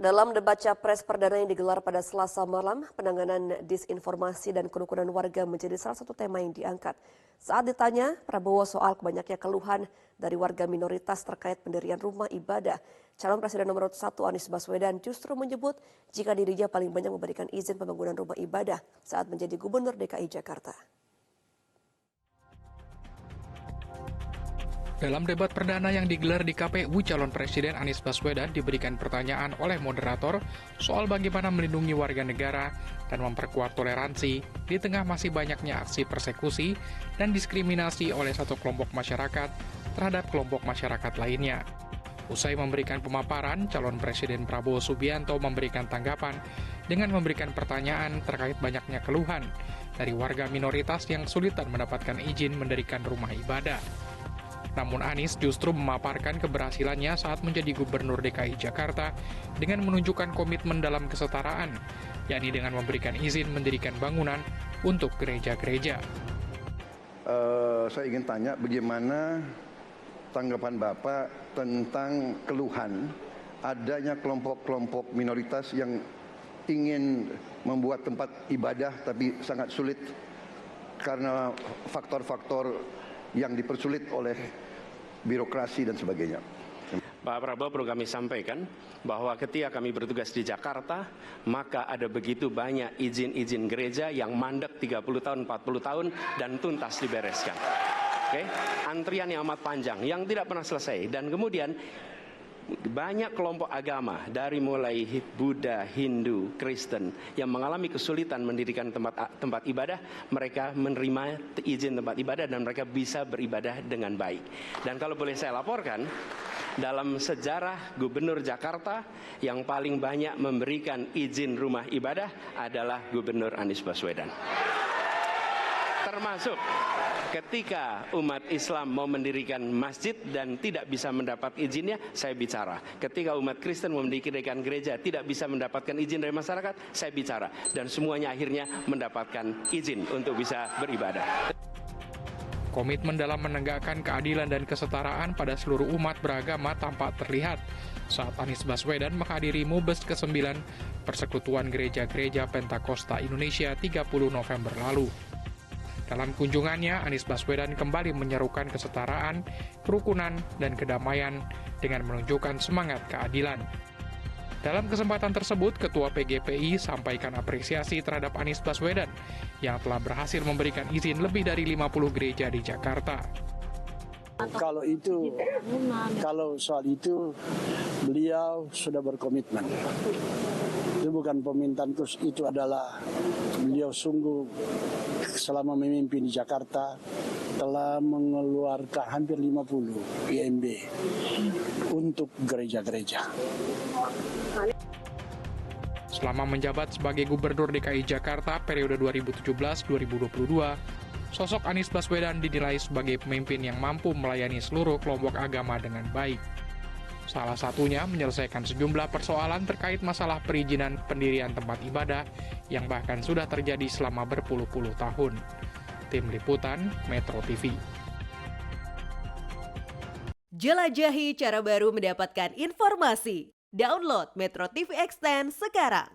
Dalam debat Capres perdana yang digelar pada Selasa malam, penanganan disinformasi dan kerukunan warga menjadi salah satu tema yang diangkat. Saat ditanya Prabowo soal banyaknya keluhan dari warga minoritas terkait pendirian rumah ibadah, calon presiden nomor 1 Anies Baswedan justru menyebut jika dirinya paling banyak memberikan izin pembangunan rumah ibadah saat menjadi gubernur DKI Jakarta. Dalam debat perdana yang digelar di KPU, calon presiden Anies Baswedan diberikan pertanyaan oleh moderator soal bagaimana melindungi warga negara dan memperkuat toleransi di tengah masih banyaknya aksi persekusi dan diskriminasi oleh satu kelompok masyarakat terhadap kelompok masyarakat lainnya. Usai memberikan pemaparan, calon presiden Prabowo Subianto memberikan tanggapan dengan memberikan pertanyaan terkait banyaknya keluhan dari warga minoritas yang kesulitan mendapatkan izin mendirikan rumah ibadah. Namun Anies justru memaparkan keberhasilannya saat menjadi gubernur DKI Jakarta dengan menunjukkan komitmen dalam kesetaraan, yakni dengan memberikan izin mendirikan bangunan untuk gereja-gereja. Saya ingin tanya bagaimana tanggapan Bapak tentang keluhan adanya kelompok-kelompok minoritas yang ingin membuat tempat ibadah tapi sangat sulit karena faktor-faktor yang dipersulit oleh birokrasi dan sebagainya. Pak Prabowo perlu kami sampaikan bahwa ketika kami bertugas di Jakarta, maka ada begitu banyak izin-izin gereja yang mandek 30 tahun, 40 tahun, dan tuntas dibereskan. Oke? Antrian yang amat panjang, yang tidak pernah selesai. Dan kemudian banyak kelompok agama dari mulai Buddha, Hindu, Kristen yang mengalami kesulitan mendirikan tempat ibadah, mereka menerima izin tempat ibadah dan mereka bisa beribadah dengan baik. Dan kalau boleh saya laporkan, dalam sejarah Gubernur Jakarta yang paling banyak memberikan izin rumah ibadah adalah Gubernur Anies Baswedan. Termasuk ketika umat Islam mau mendirikan masjid dan tidak bisa mendapat izinnya, saya bicara. Ketika umat Kristen mau mendirikan gereja tidak bisa mendapatkan izin dari masyarakat, saya bicara. Dan semuanya akhirnya mendapatkan izin untuk bisa beribadah. Komitmen dalam menegakkan keadilan dan kesetaraan pada seluruh umat beragama tampak terlihat saat Anies Baswedan menghadiri Mubes ke-9 Persekutuan Gereja-Gereja Pentakosta Indonesia 30 November lalu. Dalam kunjungannya, Anies Baswedan kembali menyerukan kesetaraan, kerukunan, dan kedamaian dengan menunjukkan semangat keadilan. Dalam kesempatan tersebut, Ketua PGPI sampaikan apresiasi terhadap Anies Baswedan yang telah berhasil memberikan izin lebih dari 50 gereja di Jakarta. Kalau soal itu, beliau sudah berkomitmen. Itu bukan permintaan terus, itu adalah beliau sungguh selama memimpin di Jakarta telah mengeluarkan hampir 50 IMB untuk gereja-gereja. Selama menjabat sebagai Gubernur DKI Jakarta periode 2017-2022, sosok Anies Baswedan dinilai sebagai pemimpin yang mampu melayani seluruh kelompok agama dengan baik. Salah satunya menyelesaikan sejumlah persoalan terkait masalah perizinan pendirian tempat ibadah yang bahkan sudah terjadi selama berpuluh-puluh tahun. Tim Liputan, Metro TV. Jelajahi cara baru mendapatkan informasi. Download Metro TV Extend sekarang.